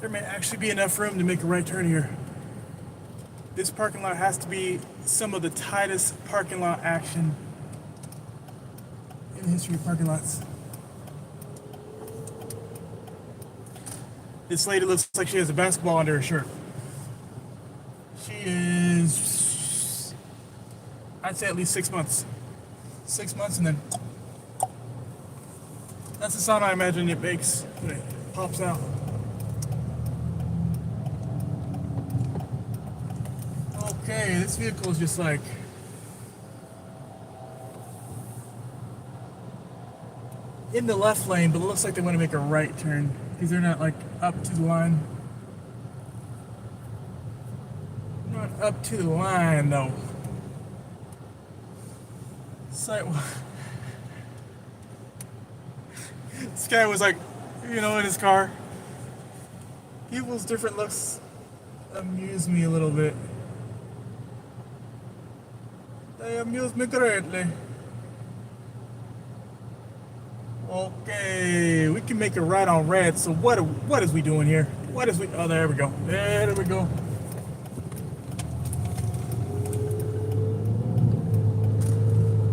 There may actually be enough room to make a right turn here. This parking lot has to be some of the tightest parking lot action in the history of parking lots. This lady looks like she has a basketball under her shirt. She is, I'd say at least 6 months. 6 months, and then that's the sound I imagine it makes when it pops out. Okay, this vehicle is just like in the left lane, but it looks like they want to make a right turn because they're not like up to the line. Not up to the line though. Sidewalk. This guy was like, in his car. People's different looks amuse me a little bit. They amuse me greatly. Okay, we can make a right on red. So what is we doing here? Oh, there we go. There we go.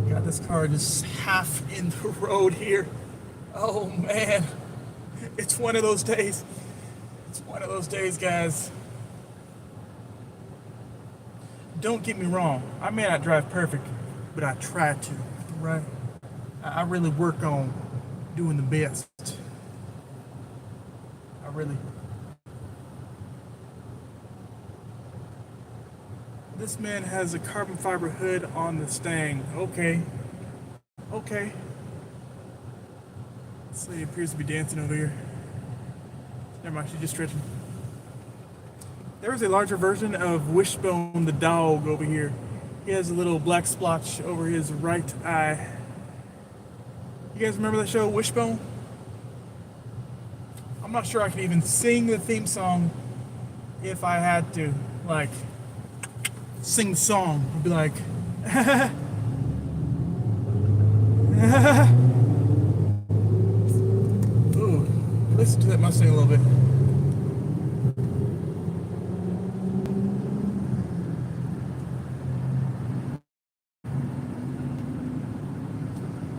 Got this car just half in the road here. Oh man, it's one of those days. It's one of those days, guys. Don't get me wrong, I may not drive perfect, but I try to, right? I really work on doing the best. I really. This man has a carbon fiber hood on the Stang. Okay. Okay. This lady appears to be dancing over here. Never mind, she's just stretching. There is a larger version of Wishbone the dog over here. He has a little black splotch over his right eye. You guys remember that show, Wishbone? I'm not sure I could even sing the theme song if I had to. Like, sing the song. I'd be like, ooh, listen to that Mustang a little bit.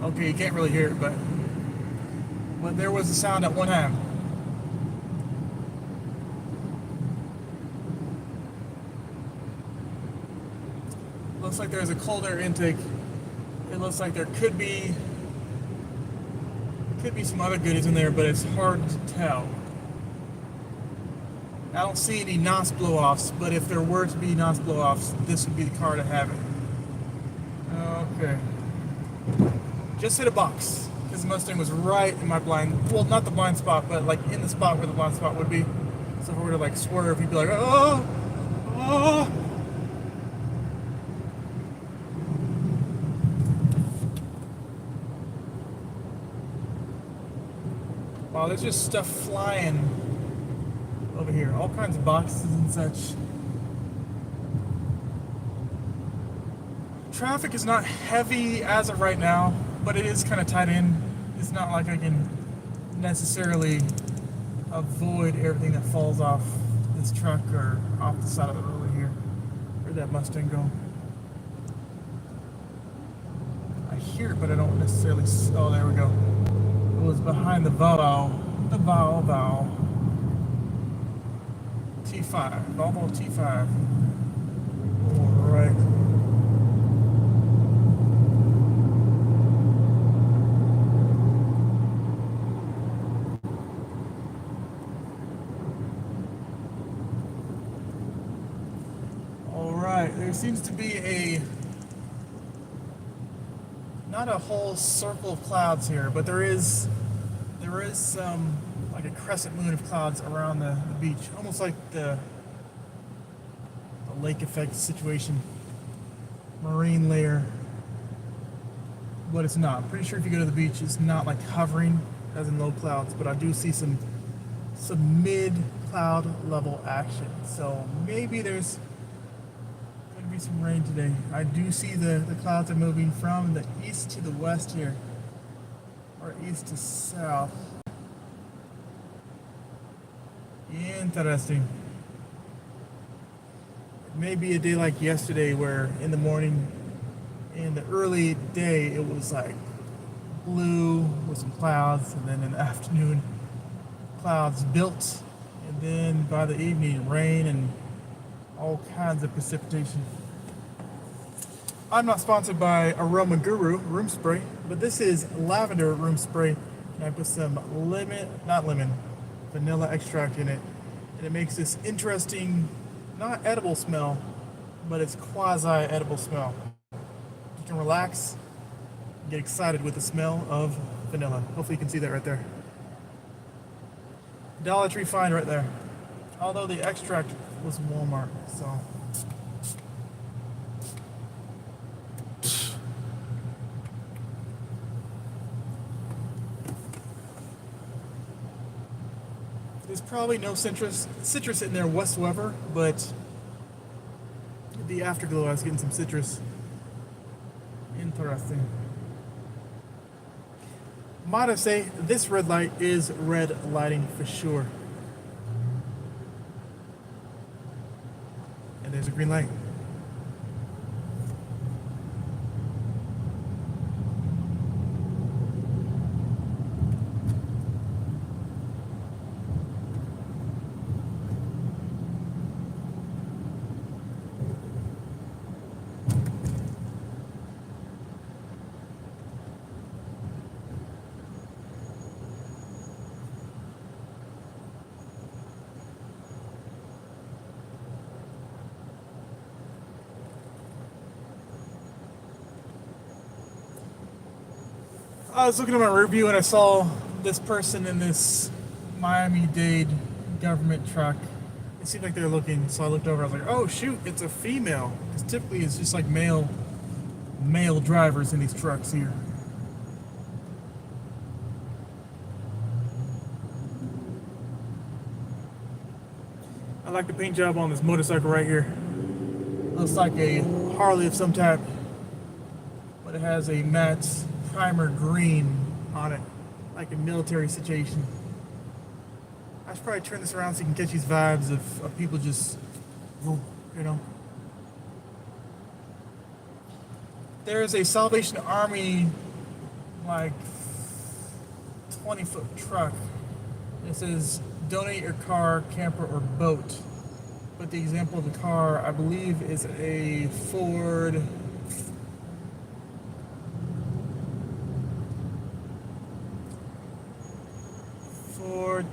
Okay, you can't really hear it, but there was a sound at one time. Looks like there's a cold air intake. It looks like there could be some other goodies in there, but it's hard to tell. I don't see any NOS blow-offs, but if there were to be NOS blow-offs, this would be the car to have it. Okay. Just hit a box, because the Mustang was right in my blind, well, not the blind spot, but like in the spot where the blind spot would be. So if I were to like swerve, he'd be like, oh, oh. Wow, there's just stuff flying over here. All kinds of boxes and such. Traffic is not heavy as of right now, but it is kind of tight in. It's not like I can necessarily avoid everything that falls off this truck or off the side of the road here. Where'd that Mustang go? I hear it, but I don't necessarily. Oh, there we go. It was behind the Volvo. The Volvo T5. Volvo T5. All right. There seems to be not a whole circle of clouds here, but there is some like a crescent moon of clouds around the beach, almost like the lake effect situation, marine layer, but it's not. I'm pretty sure if you go to the beach, it's not like hovering as in low clouds, but I do see some mid cloud level action, so maybe there's be some rain today. I do see the clouds are moving from the east to the west here, or east to south. Interesting. Maybe a day like yesterday where in the morning, in the early day, it was like blue with some clouds, and then in the afternoon, clouds built, and then by the evening, rain and all kinds of precipitation. I'm not sponsored by Aroma Guru room spray, but this is lavender room spray, and I put some vanilla extract in it, and it makes this interesting, not edible smell, but it's quasi-edible smell. You can relax, get excited with the smell of vanilla. Hopefully you can see that right there. Dollar Tree find right there. Although the extract was Walmart, so. There's probably no citrus in there whatsoever, but the afterglow, I was getting some citrus. Interesting. Might I say, this red light is red lighting for sure. And there's a green light. I was looking at my review and I saw this person in this Miami-Dade government truck. It seemed like they were looking, so I looked over. I was like, "Oh shoot, it's a female." Because typically it's just like male drivers in these trucks here. I like the paint job on this motorcycle right here. Looks like a Harley of some type, but it has a matte primer green on it, like a military situation. I should probably turn this around so you can catch these vibes of people just, you know. There is a Salvation Army, like 20-foot truck. It says donate your car, camper, or boat. But the example of the car, I believe, is a Ford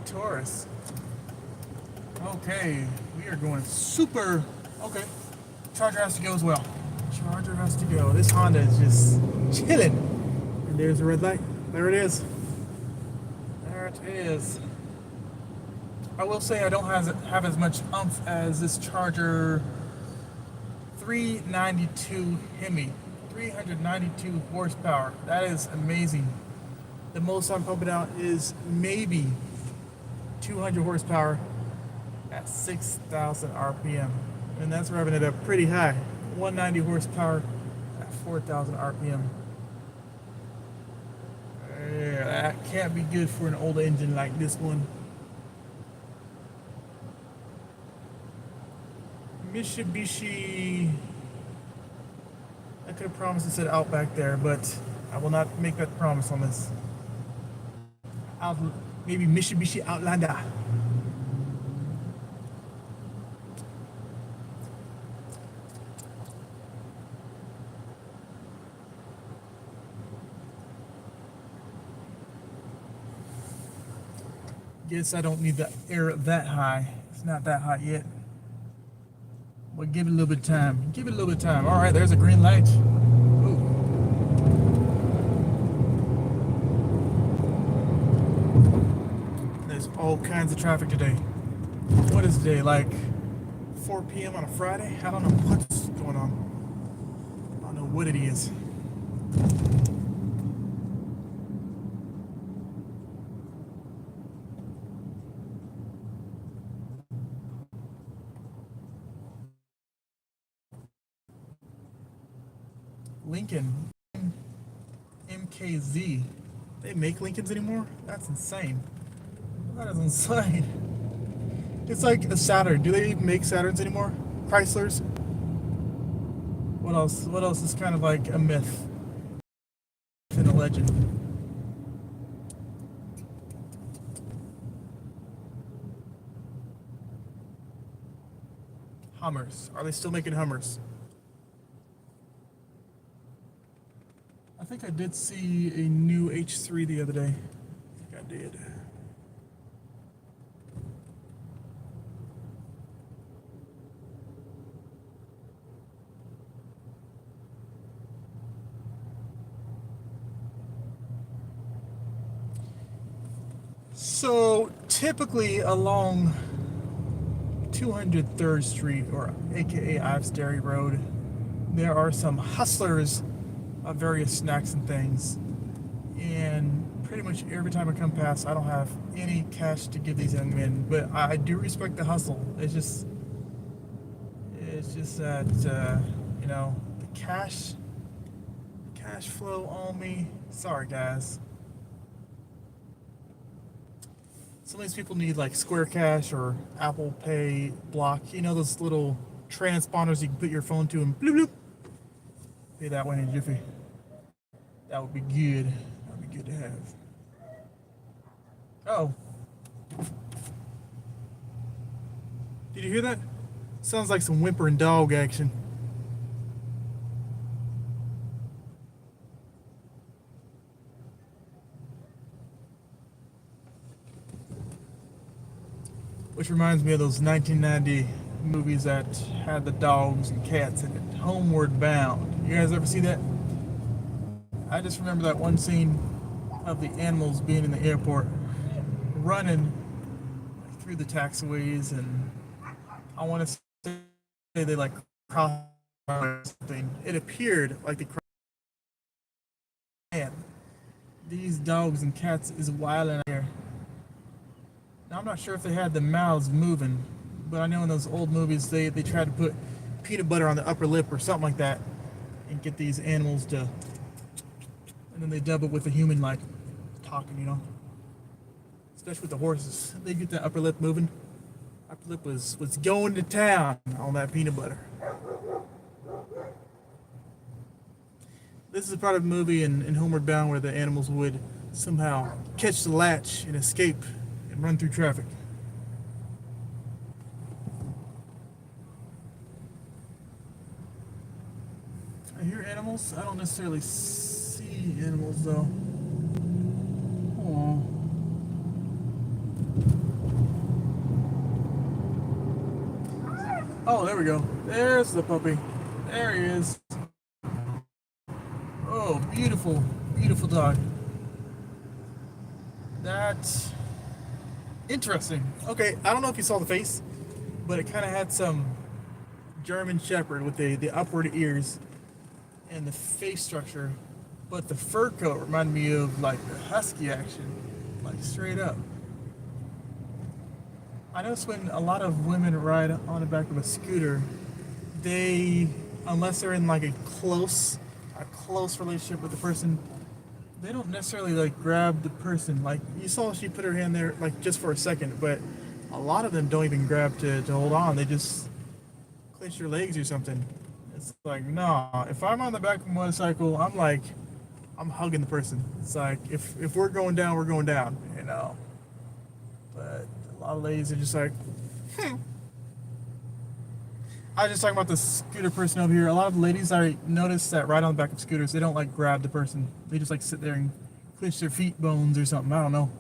Taurus. Okay, we are going super. Okay, Charger has to go as well. Charger has to go. This Honda is just chilling. And there's the red light. There it is. There it is. I will say I don't have as much oomph as this Charger 392 Hemi. 392 horsepower. That is amazing. The most I'm pumping out is maybe 200 horsepower at 6,000 RPM. And that's revving it up pretty high. 190 horsepower at 4,000 RPM. Yeah, that can't be good for an old engine like this one. Mitsubishi. I could have promised it said Outback there, but I will not make that promise on this. Maybe Mitsubishi Outlander. Guess I don't need the air that high. It's not that hot yet. But give it a little bit of time. Give it a little bit of time. All right, there's a green light. Ooh. There's all kinds of traffic today. What is today? Like 4 p.m. on a Friday? I don't know what's going on. I don't know what it is. Lincoln MKZ. They make Lincolns anymore? That's insane. That is insane. It's like a Saturn. Do they even make Saturns anymore? Chryslers? What else? What else is kind of like a myth and a legend? Hummers. Are they still making Hummers? I think I did see a new H3 the other day. I think I did. So typically along 203rd Street, or aka Ives Dairy Road, there are some hustlers of various snacks and things. And pretty much every time I come past, I don't have any cash to give these young men, but I do respect the hustle. It's just that you know, the cash flow on me. Sorry, guys. Some of these people need like Square Cash or Apple Pay Block. You know those little transponders you can put your phone to and bloop bloop. Pay that one in a jiffy. That would be good. That would be good to have. Oh. Did you hear that? Sounds like some whimpering dog action. Which reminds me of those 1990 movies that had the dogs and cats in it. Homeward Bound. You guys ever see that? I just remember that one scene of the animals being in the airport, running through the taxiways, and I want to say they like crossed something. It appeared like they crossed. Man, these dogs and cats is wild in here. Now I'm not sure if they had the mouths moving, but I know in those old movies they tried to put peanut butter on the upper lip or something like that and get these animals to, and then they dub it with a human like talking, you know. Especially with the horses, they get that upper lip moving. Upper lip was going to town on that peanut butter. This is a part of a movie in Homeward Bound where the animals would somehow catch the latch and escape and run through traffic. I hear animals. I don't necessarily see animals though. Aww. Oh, there we go. There's the puppy. There he is. Oh, beautiful, beautiful dog. That's interesting. Okay, I don't know if you saw the face, but it kind of had some German Shepherd with the upward ears and the face structure, but the fur coat reminded me of like the husky action, like straight up. I notice when a lot of women ride on the back of a scooter, they, unless they're in like a close relationship with the person, they don't necessarily like grab the person. Like you saw she put her hand there like just for a second, but a lot of them don't even grab to hold on. They just clench your legs or something. It's like, no, if I'm on the back of a motorcycle, I'm hugging the person. It's like if we're going down, we're going down, you know. But a lot of ladies are just like, I was just talking about the scooter person over here. A lot of ladies, I noticed that ride on the back of scooters, they don't like grab the person. They just like sit there and clench their feet bones or something. I don't know.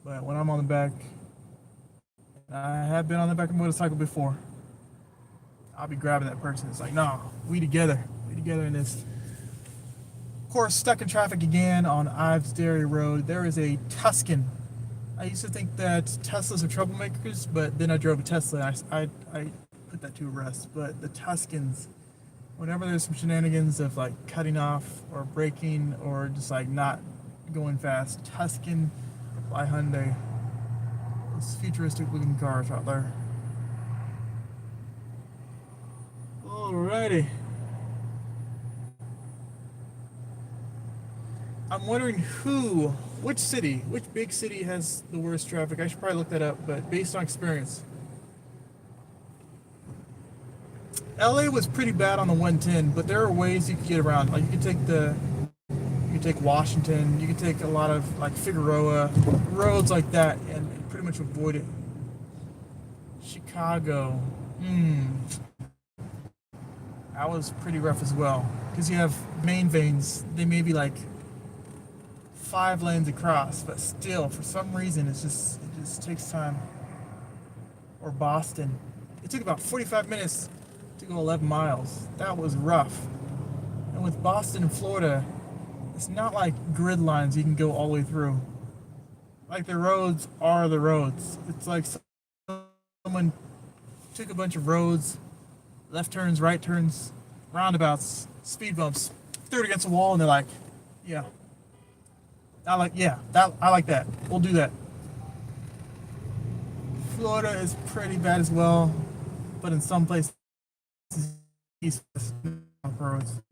But when I'm on the back, I have been on the back of a motorcycle before, I'll be grabbing that person. It's like, no, we together. We together in this. Of course, stuck in traffic again on Ives Dairy Road. There is a Tuscan. I used to think that Teslas are troublemakers, but then I drove a Tesla. I put that to rest. But the Tuscans, whenever there's some shenanigans of like cutting off or braking or just like not going fast, Tuscan by Hyundai. Those futuristic looking cars out there. Alrighty. I'm wondering which big city has the worst traffic? I should probably look that up, but based on experience, LA was pretty bad on the 110, but there are ways you could get around. Like you could take Washington, you could take a lot of like Figueroa, roads like that, and pretty much avoid it. Chicago, that was pretty rough as well. Because you have main veins, they may be like 5 lanes across, but still, for some reason, it just takes time. Or Boston, it took about 45 minutes to go 11 miles. That was rough. And with Boston and Florida, it's not like grid lines you can go all the way through. Like the roads are the roads. It's like someone took a bunch of roads, left turns, right turns, roundabouts, speed bumps, threw it against a wall, and they're like, yeah, I like that. We'll do that. Florida is pretty bad as well, but in some places, east roads.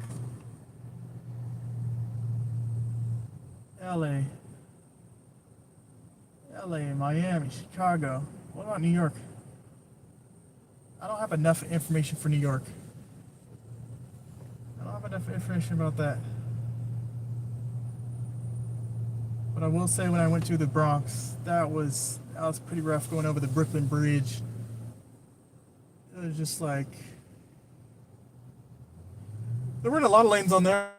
LA, Miami, Chicago. What about New York? I don't have enough information for New York. I don't have enough information about that. But I will say when I went to the Bronx, that was pretty rough going over the Brooklyn Bridge. It was just like, there weren't a lot of lanes on there,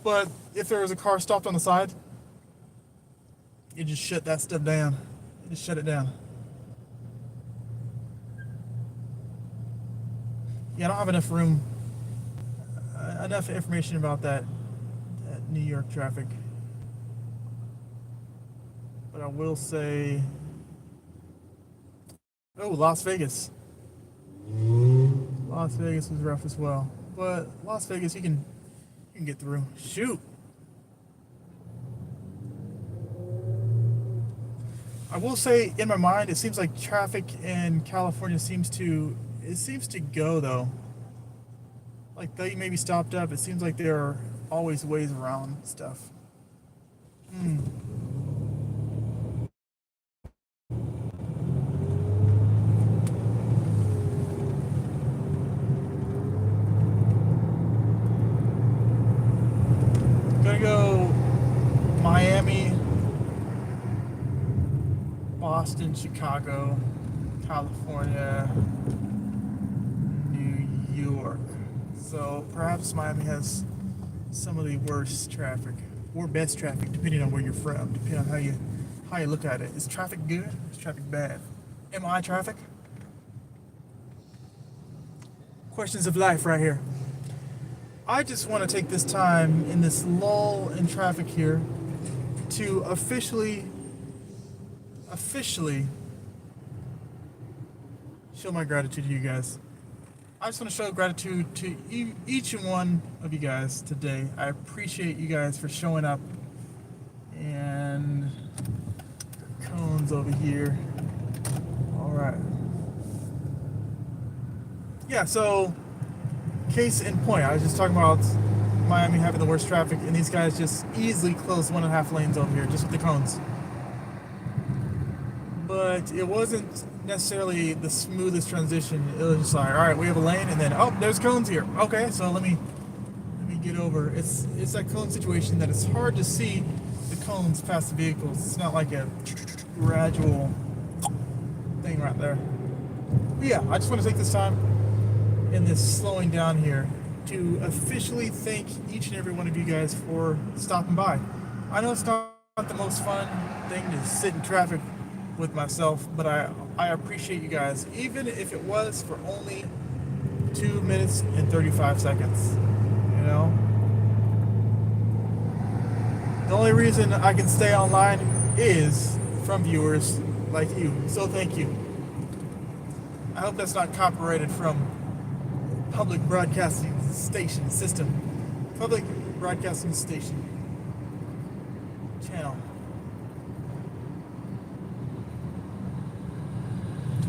but if there was a car stopped on the side, you just shut that stuff down. You just shut it down. Yeah, I don't have enough room, enough information about that New York traffic. But I will say, Las Vegas. Las Vegas was rough as well. But Las Vegas, you can get through. Shoot. I will say, in my mind, it seems like traffic in California seems to go though. Like they may be stopped up. It seems like there are always ways around stuff. Gonna go Miami, Boston, Chicago, California, New York. So perhaps Miami has some of the worst traffic or best traffic, depending on where you're from, depending on how you look at it. Is traffic good? Is traffic bad? Am I traffic? Questions of life right here. I just want to take this time in this lull in traffic here to officially show my gratitude to you guys. I just want to show gratitude to each and one of you guys today. I appreciate you guys for showing up. And cones over here. All right. Yeah, so case in point, I was just talking about Miami having the worst traffic, and these guys just easily closed 1.5 lanes over here just with the cones. But it wasn't necessarily the smoothest transition. It was just like, all right, we have a lane, and then there's cones here. Okay, so let me get over. It's that cone situation that it's hard to see the cones past the vehicles. It's not like a gradual thing right there. But yeah, I just want to take this time in this slowing down here to officially thank each and every one of you guys for stopping by. I know it's not the most fun thing to sit in traffic with myself, but I appreciate you guys, even if it was for only 2 minutes and 35 seconds. You know, the only reason I can stay online is from viewers like you, so thank you. I hope that's not copyrighted from public broadcasting station system. Public broadcasting station channel.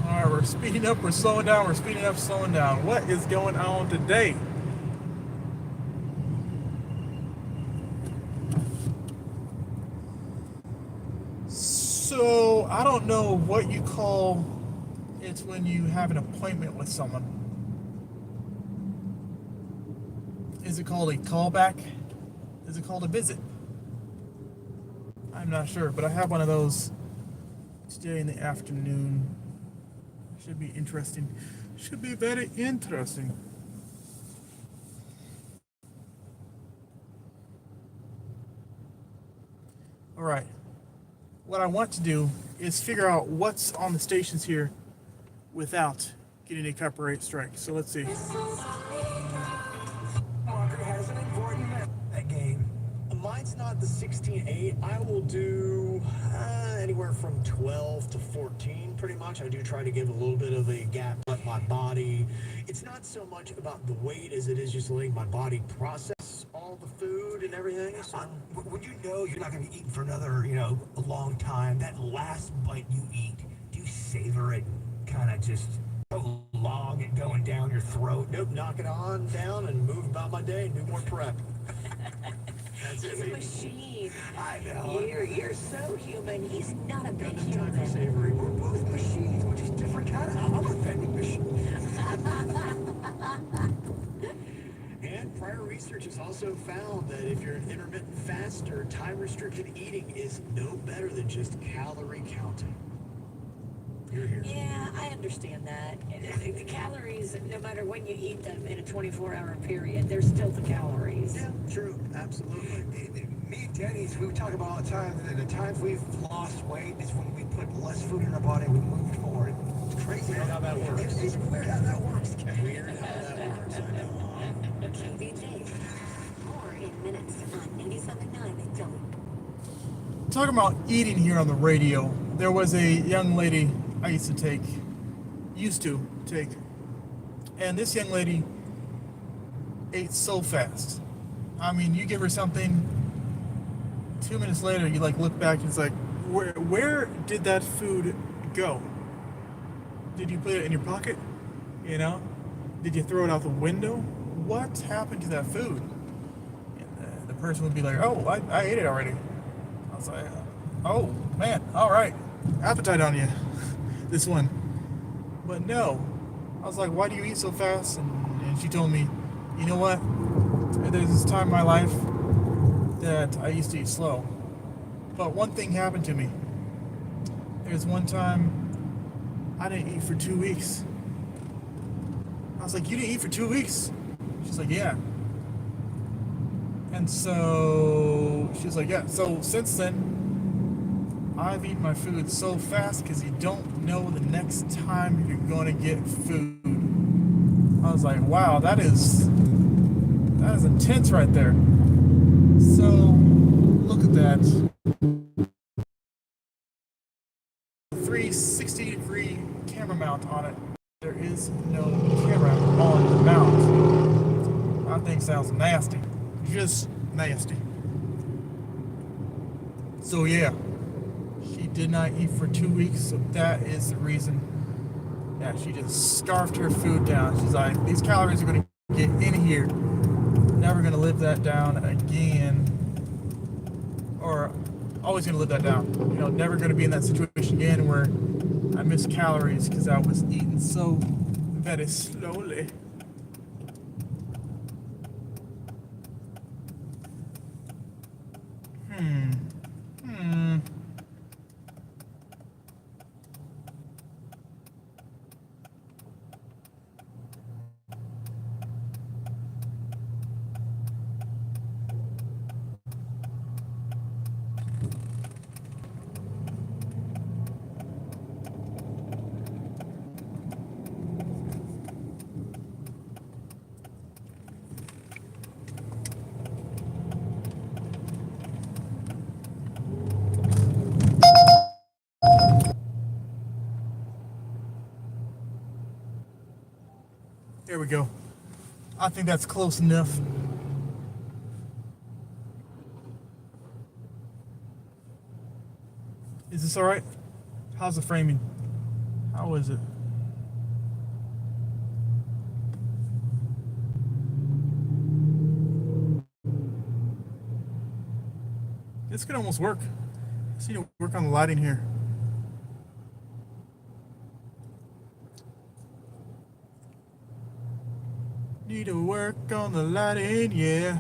Alright, we're speeding up, we're slowing down, we're speeding up, slowing down. What is going on today? So, I don't know what you call it when you have an appointment with someone. Is it called a callback? Is it called a visit? I'm not sure, but I have one of those today in the afternoon. Should be interesting. Should be very interesting. All right. What I want to do is figure out what's on the stations here without getting a copyright strike. So let's see. Walker has an important that game. Mine's not the 16-8. I will do anywhere from 12 to 14, pretty much. I do try to give a little bit of a gap let my body. It's not so much about the weight as it is just letting my body process all the food and everything. So, when you know you're not going to be eating for another, a long time, that last bite you eat, do you savor it kind of just so long and going down your throat? Nope, knock it on down and move about my day and do more prep. He's a machine. I know. You're so human. He's not a big Time for human. savory. We're both machines. We're just different kind of. I'm a vending machine. And prior research has also found that if you're an intermittent faster, time-restricted eating is no better than just calorie counting. You're here. Yeah, I understand that. The calories, no matter when you eat them in a 24-hour period, they're still the calories. Yeah, true. Absolutely. Me and Denny's, we talk about all the time that the times we've lost weight is when we put less food in our body and we moved more. It's crazy How that works. It's weird how that works. Weird how that works. I know. JPTV. More in minutes on 97.9 W. Talking about eating here on the radio, there was a young lady I used to take, and this young lady ate so fast. I mean, you give her something, 2 minutes later, you like look back and it's like, where did that food go? Did you put it in your pocket? Did you throw it out the window? What happened to that food? And the person would be like, oh, I ate it already. I was like, oh man, all right, appetite on you, this one. But no, I was like, why do you eat so fast? And she told me, you know what? There's this time in my life that I used to eat slow. But one thing happened to me. There's one time I didn't eat for 2 weeks. I was like, you didn't eat for 2 weeks? She's like, yeah. And so she's like, yeah. So since then, I've eaten my food so fast because you don't know the next time you're going to get food. I was like, wow, that is intense right there. So look at that. 360-degree camera mount on it. There is no camera on the mount. That thing sounds nasty. Just nasty. So yeah, she did not eat for 2 weeks, so that is the reason that she just scarfed her food down. She's like, these calories are going to get in here. Never going to live that down again. Or always going to live that down. Never going to be in that situation again where I miss calories because I was eating so very slowly. There we go. I think that's close enough. Is this all right? How's the framing? How is it? This could almost work. I just need to work on the lighting here. Ready to work on the lighting, yeah.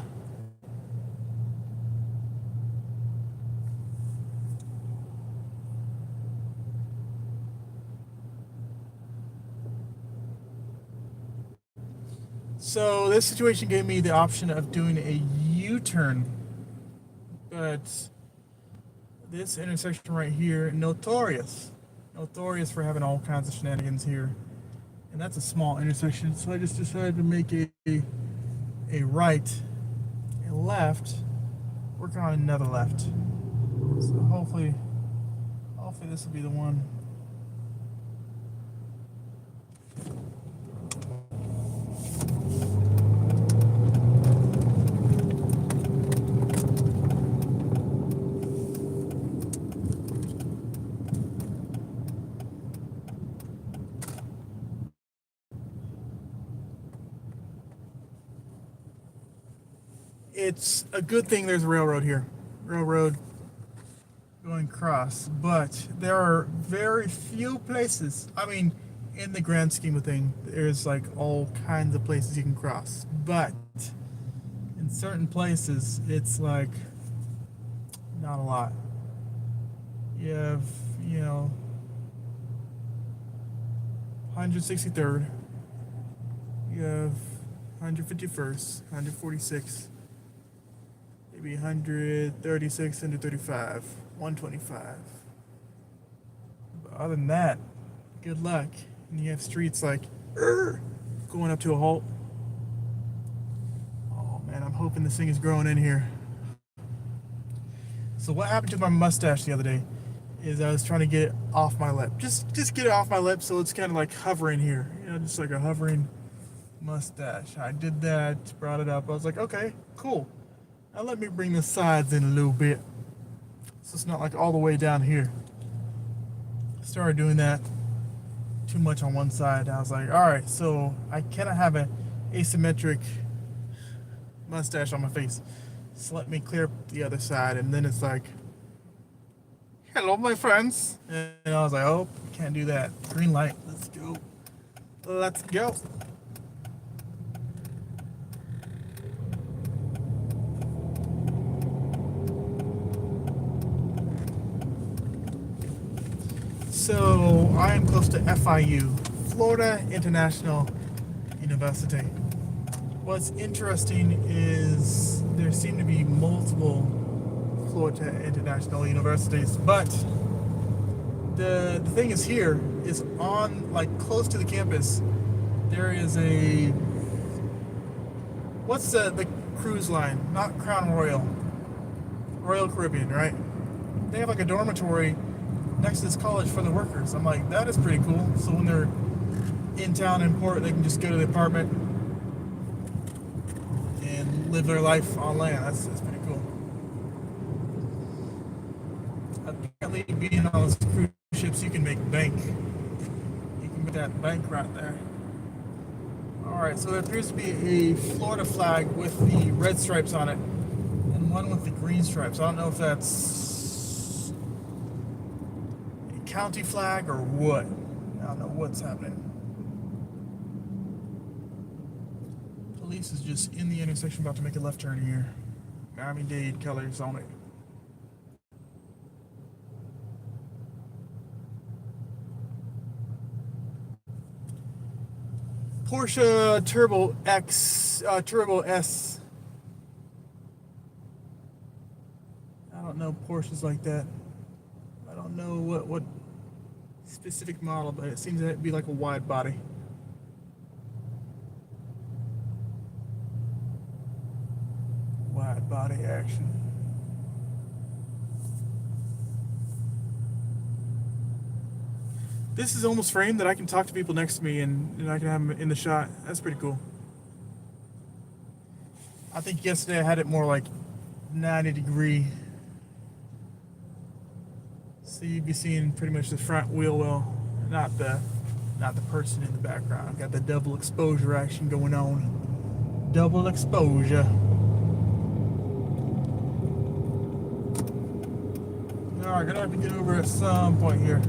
So this situation gave me the option of doing a U-turn, but this intersection right here, notorious for having all kinds of shenanigans here, and that's a small intersection. So I just decided to make a right, a left, working on another left. So hopefully this will be the one. It's a good thing there's a railroad here. Railroad going across, but there are very few places. I mean, in the grand scheme of things, there's like all kinds of places you can cross. But in certain places, it's like not a lot. You have, 163rd. You have 151st, 146th. Maybe 136, 135, 125. But other than that, good luck. And you have streets like going up to a halt. Oh man, I'm hoping this thing is growing in here. So what happened to my mustache the other day is I was trying to get it off my lip. Just get it off my lip so it's kind of like hovering here. Just like a hovering mustache. I did that, brought it up. I was like, okay, cool. Now let me bring the sides in a little bit, so it's not like all the way down here. Started doing that too much on one side. I was like, all right, so I cannot have an asymmetric mustache on my face. So let me clear up the other side, and then it's like, hello, my friends. And I was like, oh, can't do that. Green light. Let's go. Let's go. So I am close to FIU, Florida International University. What's interesting is there seem to be multiple Florida International Universities, but the thing is here is on, like, close to the campus, there is a, what's the cruise line? Not Crown Royal, Royal Caribbean, right? They have like a dormitory next to this college for the workers. I'm like, that is pretty cool. So when they're in town in port, they can just go to the apartment and live their life on land. That's pretty cool. Apparently, being on those cruise ships, you can make bank. You can make that bank right there. All right, so there appears to be a Florida flag with the red stripes on it, and one with the green stripes. I don't know if that's county flag or what. I don't know what's happening. Police is just in the intersection about to make a left turn here. Miami-Dade colors on it. Porsche Turbo Turbo S. I don't know Porsches like that. I don't know what specific model, but it seems to be like a wide body. Wide body action. This is almost framed that I can talk to people next to me and I can have them in the shot. That's pretty cool. I think yesterday I had it more like 90-degree. So you'd be seeing pretty much the front wheel well, not the person in the background. Got the double exposure action going on. Double exposure. Alright, gonna have to get over at some point here.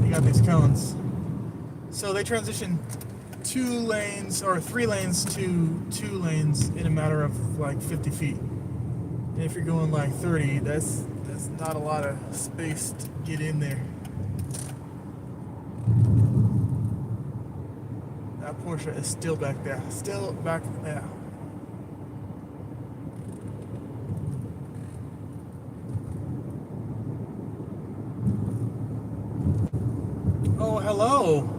You got these cones. So they transition 2 lanes or 3 lanes to 2 lanes in a matter of like 50 feet. And if you're going like 30, that's not a lot of space to get in there. That Porsche is still back there. Still back there. Oh, hello.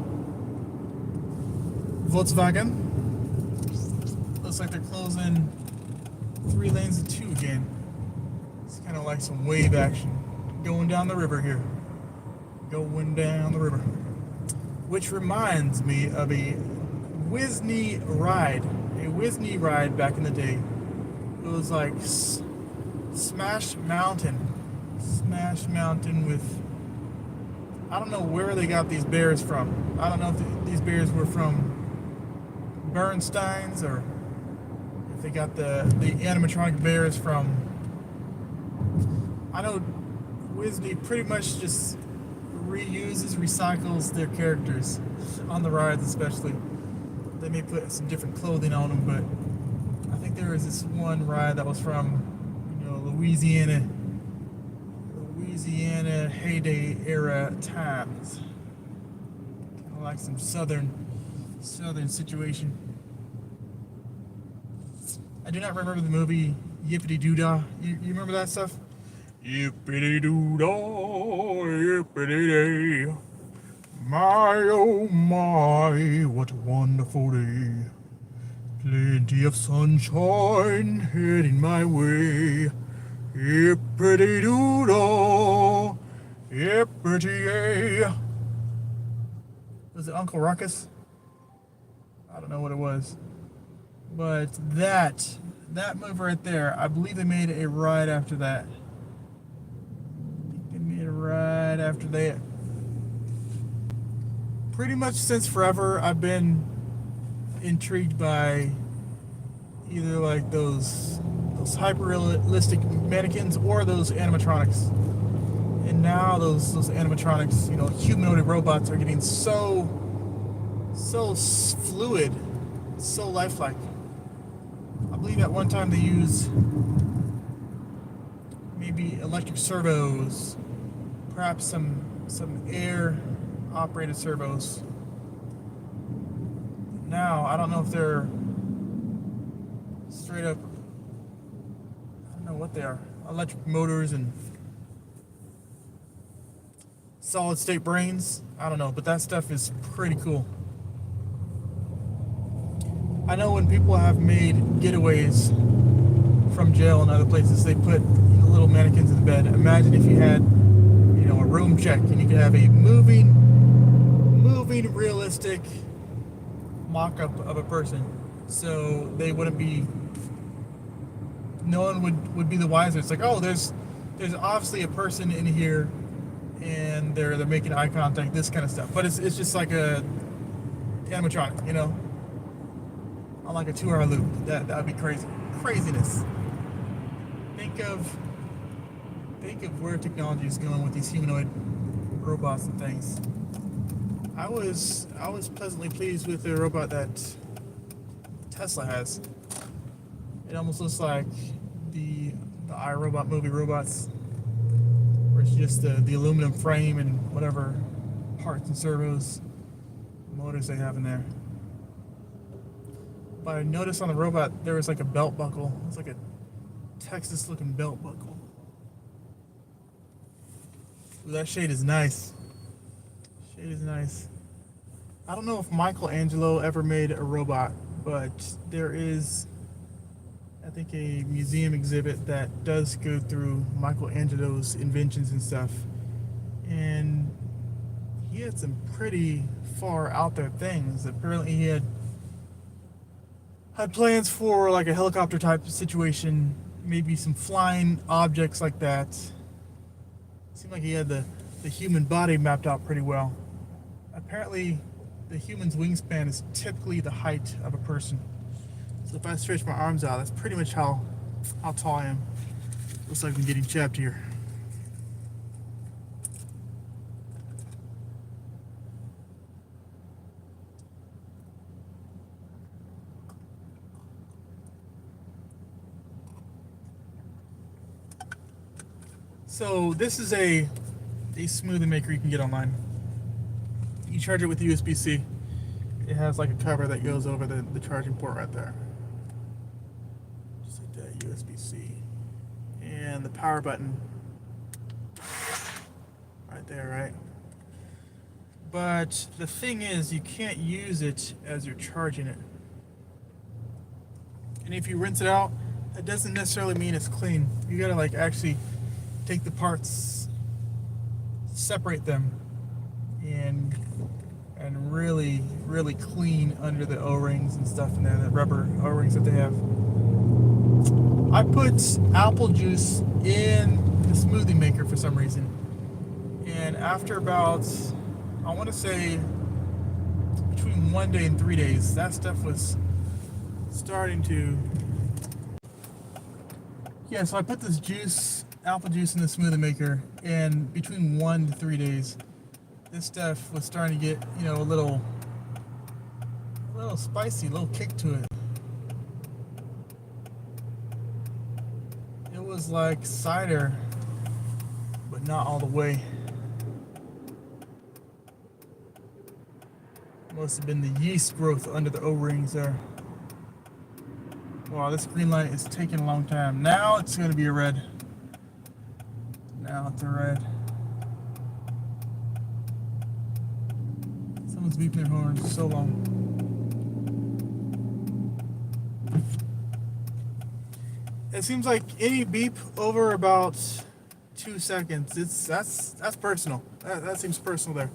Volkswagen. Looks like they're closing 3 lanes to 2 again. It's kind of like some wave action going down the river here. Going down the river. Which reminds me of a Whizney ride. A Whizney ride back in the day. It was like Smash Mountain. Smash Mountain with... I don't know where they got these bears from. I don't know if these bears were from Bernstein's or if they got the animatronic bears from... I know Whizney pretty much just reuses, recycles their characters on the rides especially. They may put some different clothing on them, but I think there was this one ride that was from, you know, Louisiana heyday era times. Kind of like some southern situation. I do not remember the movie Yippity Doo Dah. You remember that stuff? Yippity Doo Dah, yippity day. My oh my, what a wonderful day. Plenty of sunshine heading my way. Yippity doo dah, yippity yay. Was it Uncle Ruckus? I don't know what it was. But that movie right there, I believe they made a ride after that. I think they made a ride after that. Pretty much since forever, I've been intrigued by either like those hyper-realistic mannequins or those animatronics. And now those animatronics, you know, humanoid robots are getting so fluid, so lifelike. I believe at one time they used maybe electric servos, perhaps some air operated servos. Now I don't know if they're straight up, I don't know what they are, electric motors and solid state brains. I don't know, but that stuff is pretty cool. I know when people have made getaways from jail and other places, they put, you know, little mannequins in the bed. Imagine if you had, you know, a room check and you could have a moving realistic mock-up of a person, so they wouldn't be, no one would be the wiser. It's like, oh, there's obviously a person in here and they're making eye contact, this kind of stuff, but it's just like a animatronic, you know, on like a 2-hour loop. That would be craziness. Think of where technology is going with these humanoid robots and things. I was pleasantly pleased with the robot that Tesla has. It almost looks like the iRobot movie robots, where it's just the aluminum frame and whatever parts and servos, motors they have in there. But I noticed on the robot there was like a belt buckle. It was like a Texas looking belt buckle. Ooh, that shade is nice. Shade is nice. I don't know if Michelangelo ever made a robot, but there is, I think, a museum exhibit that does go through Michelangelo's inventions and stuff. And he had some pretty far out there things. Apparently he had plans for like a helicopter type situation, maybe some flying objects like that. It seemed like he had the human body mapped out pretty well. Apparently the human's wingspan is typically the height of a person. So if I stretch my arms out, that's pretty much how tall I am. Looks like I'm getting chapped here. So this is a smoothie maker you can get online. You charge it with USB-C. It has like a cover that goes over the charging port right there. Just like that, USB-C. And the power button right there, right? But the thing is, you can't use it as you're charging it. And if you rinse it out, that doesn't necessarily mean it's clean. You gotta like actually take the parts, separate them, and really clean under the O-rings and stuff in there, the rubber O-rings that they have. I put apple juice in the smoothie maker for some reason, and after about, I want to say between 1 day and 3 days, that stuff was starting to, yeah, so I put this juice, apple juice, in the smoothie maker, and between 1 to 3 days, this stuff was starting to get, you know, a little spicy, a little kick to it. It was like cider, but not all the way. Must have been the yeast growth under the O-rings there. Wow, this green light is taking a long time. Now it's going to be a red. Now it's a red. Someone's beeping their horns so long. It seems like any beep over about 2 seconds, that's personal. That seems personal there.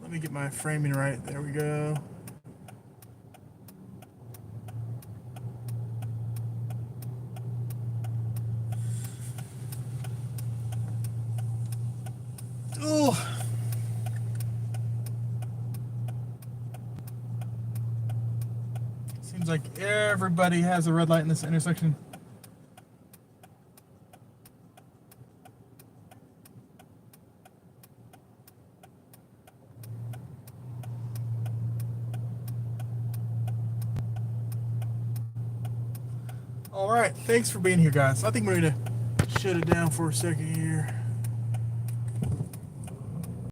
Let me get my framing right. There we go. Oh. Seems like everybody has a red light in this intersection. All right, thanks for being here, guys. I think we're gonna shut it down for a second here.